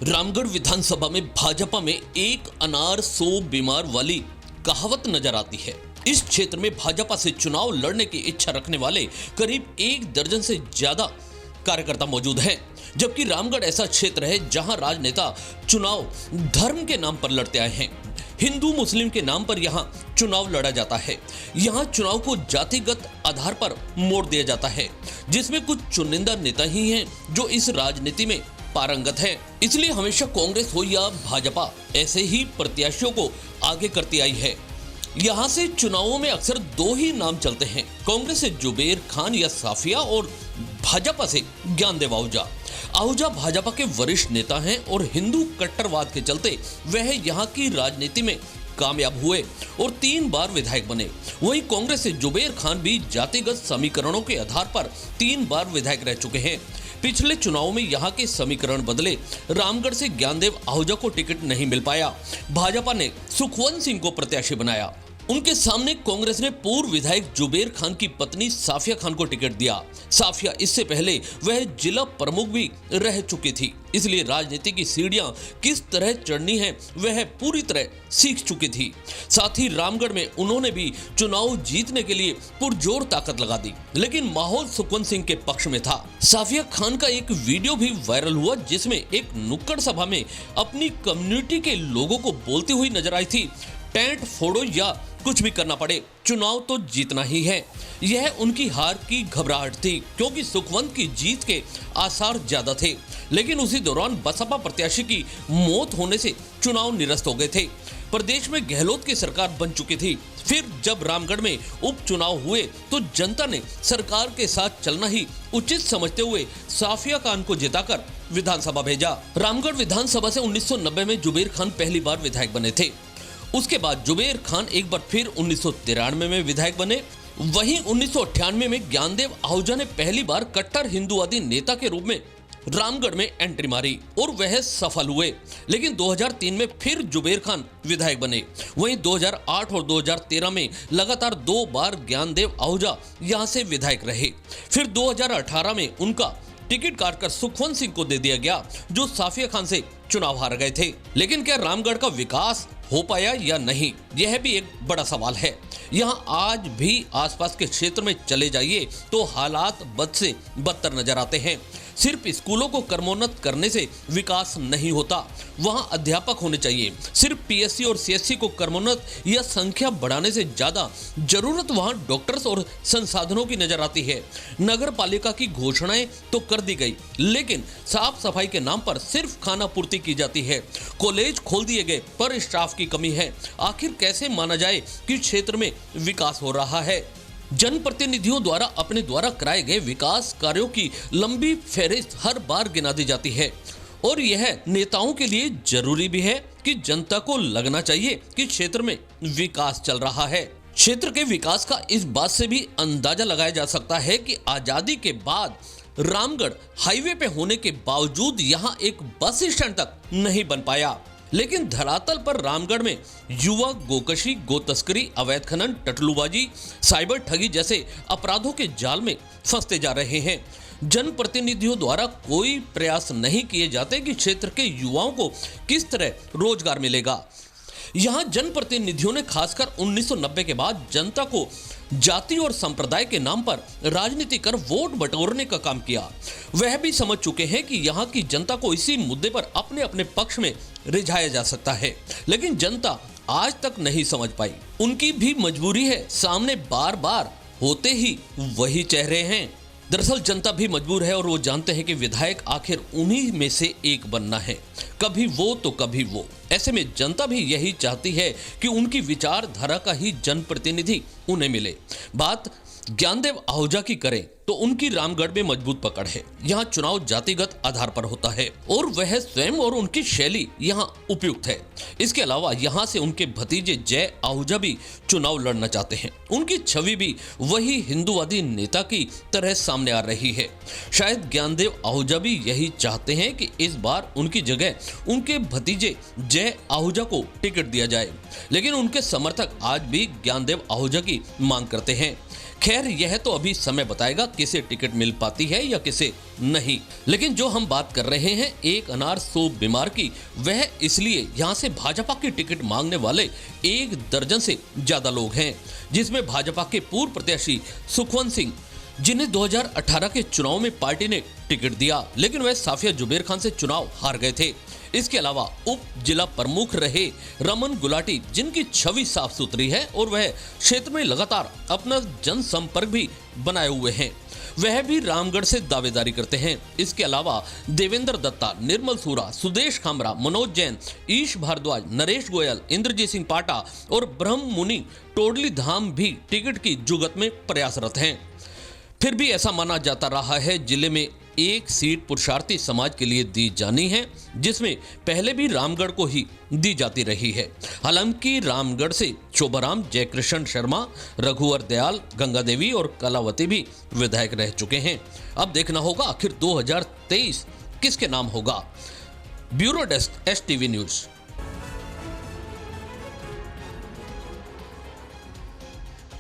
रामगढ़ विधानसभा में भाजपा में एक अनार 100 बीमार वाली कहावत नजर आती है। इस क्षेत्र में भाजपा से चुनाव लड़ने की इच्छा रखने वाले करीब 1 दर्जन से ज्यादा कार्यकर्ता मौजूद हैं, जबकि रामगढ़ ऐसा क्षेत्र है जहां राजनेता चुनाव धर्म के नाम पर लड़ते आए हैं। हिंदू मुस्लिम के नाम पर यहां चुनाव लड़ा जाता है। यहां चुनाव को जातिगत आधार पर मोड़ दिया जाता है, जिसमें कुछ चुनिंदा नेता ही हैं जो इस राजनीति में पारंगत है। इसलिए हमेशा कांग्रेस हो या भाजपा ऐसे ही प्रत्याशियों को आगे करती आई है। यहाँ से चुनावों में अक्सर 2 ही नाम चलते हैं, कांग्रेस से जुबेर खान या साफिया और भाजपा से ज्ञानदेव आहूजा। आहूजा भाजपा के वरिष्ठ नेता हैं और हिंदू कट्टरवाद के चलते वह यहाँ की राजनीति में कामयाब हुए और 3 बार विधायक बने। वहीं कांग्रेस से जुबेर खान भी जातिगत समीकरणों के आधार पर 3 बार विधायक रह चुके हैं। पिछले चुनाव में यहाँ के समीकरण बदले, रामगढ़ से ज्ञानदेव आहूजा को टिकट नहीं मिल पाया। भाजपा ने सुखवंत सिंह को प्रत्याशी बनाया। उनके सामने कांग्रेस ने पूर्व विधायक जुबेर खान की पत्नी साफिया खान को टिकट दिया। साफिया इससे पहले वह जिला प्रमुख भी रह चुकी थी, इसलिए राजनीति की सीढ़ियां किस तरह चढ़नी है वह पूरी तरह सीख चुकी थी। साथ ही रामगढ़ में उन्होंने भी चुनाव जीतने के लिए पुरजोर ताकत लगा दी, लेकिन माहौल सुखवंत सिंह के पक्ष में था। साफिया खान का एक वीडियो भी वायरल हुआ, जिसमें एक नुक्कड़ सभा में अपनी कम्युनिटी के लोगों को बोलती हुई नजर आई थी, टेंट फोड़ो या कुछ भी करना पड़े, चुनाव तो जीतना ही है। यह उनकी हार की घबराहट थी, क्योंकि सुखवंत की जीत के आसार ज्यादा थे। लेकिन उसी दौरान बसपा प्रत्याशी की मौत होने से चुनाव निरस्त हो गए थे। प्रदेश में गहलोत की सरकार बन चुकी थी। फिर जब रामगढ़ में उपचुनाव हुए तो जनता ने सरकार के साथ चलना ही उचित समझते हुए साफिया खान को जिताकर विधानसभा भेजा। रामगढ़ विधानसभा से 1990 में जुबेर खान पहली बार विधायक बने थे। उसके बाद जुबेर खान एक बार फिर 1993 में विधायक बने। वहीं 1998 में ज्ञानदेव आहूजा ने पहली बार कट्टर हिंदूवादी नेता के रूप में रामगढ़ में एंट्री मारी और वह सफल हुए। लेकिन 2003 में फिर जुबेर खान विधायक बने। वहीं 2008 और 2013 में लगातार 2 बार ज्ञानदेव आहूजा यहां से विधायक रहे। फिर 2018 में उनका टिकट काटकर सुखवंत सिंह को दे दिया गया, जो साफिया खान से चुनाव हार गए थे। लेकिन क्या रामगढ़ का विकास हो पाया या नहीं, यह भी एक बड़ा सवाल है। यहाँ आज भी आसपास के क्षेत्र में चले जाइए तो हालात बद से बदतर नजर आते हैं। सिर्फ स्कूलों को क्रमोन्नत करने से विकास नहीं होता, वहाँ अध्यापक होने चाहिए। सिर्फ पीएससी और सीएससी को क्रमोन्नत या संख्या बढ़ाने से ज्यादा जरूरत वहाँ डॉक्टर्स और संसाधनों की नजर आती है। नगर पालिका की घोषणाएं तो कर दी गई, लेकिन साफ सफाई के नाम पर सिर्फ खाना पूर्ति की जाती है। कॉलेज खोल दिए गए पर स्टाफ की कमी है। आखिर कैसे माना जाए कि क्षेत्र में विकास हो रहा है? जनप्रतिनिधियों द्वारा अपने द्वारा कराए गए विकास कार्यों की लंबी फहरिस्त हर बार गिना दी जाती है, और यह नेताओं के लिए जरूरी भी है कि जनता को लगना चाहिए कि क्षेत्र में विकास चल रहा है। क्षेत्र के विकास का इस बात से भी अंदाजा लगाया जा सकता है कि आजादी के बाद रामगढ़ हाईवे पे होने के बावजूद यहाँ एक बस स्टैंड तक नहीं बन पाया। लेकिन धरातल पर रामगढ़ में युवा गोकशी, गो तस्करी, अवैध खनन, टटलूबाजी, साइबर ठगी जैसे अपराधों के जाल में फंसते जा रहे हैं। जनप्रतिनिधियों द्वारा कोई प्रयास नहीं किए जाते कि क्षेत्र के युवाओं को किस तरह रोजगार मिलेगा। यहाँ जनप्रतिनिधियों ने खासकर 1990 के बाद जनता को जाति और संप्रदाय के नाम पर राजनीति कर वोट बटोरने का काम किया। वह भी समझ चुके हैं कि यहाँ की जनता को इसी मुद्दे पर अपने अपने पक्ष में रिझाया जा सकता है, लेकिन जनता आज तक नहीं समझ पाई। उनकी भी मजबूरी है, सामने बार बार होते ही वही चेहरे हैं। दरअसल जनता भी मजबूर है और वो जानते हैं कि विधायक आखिर उन्हीं में से एक बनना है, कभी वो तो कभी वो। ऐसे में जनता भी यही चाहती है कि उनकी विचारधारा का ही जनप्रतिनिधि उन्हें मिले। बात ज्ञानदेव आहूजा की करें तो उनकी रामगढ़ में मजबूत पकड़ है। यहाँ चुनाव जातिगत आधार पर होता है और वह स्वयं और उनकी शैली यहाँ उपयुक्त है। इसके अलावा यहाँ से उनके भतीजे जय आहूजा भी चुनाव लड़ना चाहते हैं। उनकी छवि भी वही हिंदूवादी नेता की तरह सामने आ रही है। शायद ज्ञानदेव आहूजा भी यही चाहते हैं कि इस बार उनकी जगह उनके भतीजे जय आहूजा को टिकट दिया जाए, लेकिन उनके समर्थक आज भी ज्ञानदेव आहूजा की मांग करते हैं। खैर यह तो अभी समय बताएगा किसे टिकट मिल पाती है या किसे नहीं। लेकिन जो हम बात कर रहे हैं एक अनार 100 बीमार की, वह इसलिए यहाँ से भाजपा की टिकट मांगने वाले 1 दर्जन से ज्यादा लोग हैं, जिसमें भाजपा के पूर्व प्रत्याशी सुखवंत सिंह, जिन्हें 2018 के चुनाव में पार्टी ने टिकट दिया, लेकिन वह साफिया जुबेर खान से चुनाव हार गए थे। इसके अलावा उप जिला प्रमुख रहे रमन गुलाटी, जिनकी छवि साफ सुथरी है और वह क्षेत्र में लगातार अपना जनसंपर्क भी बनाए हुए हैं, वह भी रामगढ़ से दावेदारी करते हैं। इसके अलावा देवेंद्र दत्ता, निर्मल सूरा, सुदेश खामरा, मनोज जैन, ईश भारद्वाज, नरेश गोयल, इंद्रजीत सिंह पाटा और ब्रह्म मुनि टोडली धाम भी टिकट की जुगत में प्रयासरत हैं। फिर भी ऐसा माना जाता रहा है जिले में एक सीट पुरुषार्थी समाज के लिए दी जानी है, जिसमें पहले भी रामगढ़ को ही दी जाती रही है। हालांकि रामगढ़ से शोभाराम, जयकृष्ण शर्मा, रघुवर दयाल, गंगा देवी और कलावती भी विधायक रह चुके हैं। अब देखना होगा आखिर 2023 किसके नाम होगा। Bureau desk, STV news.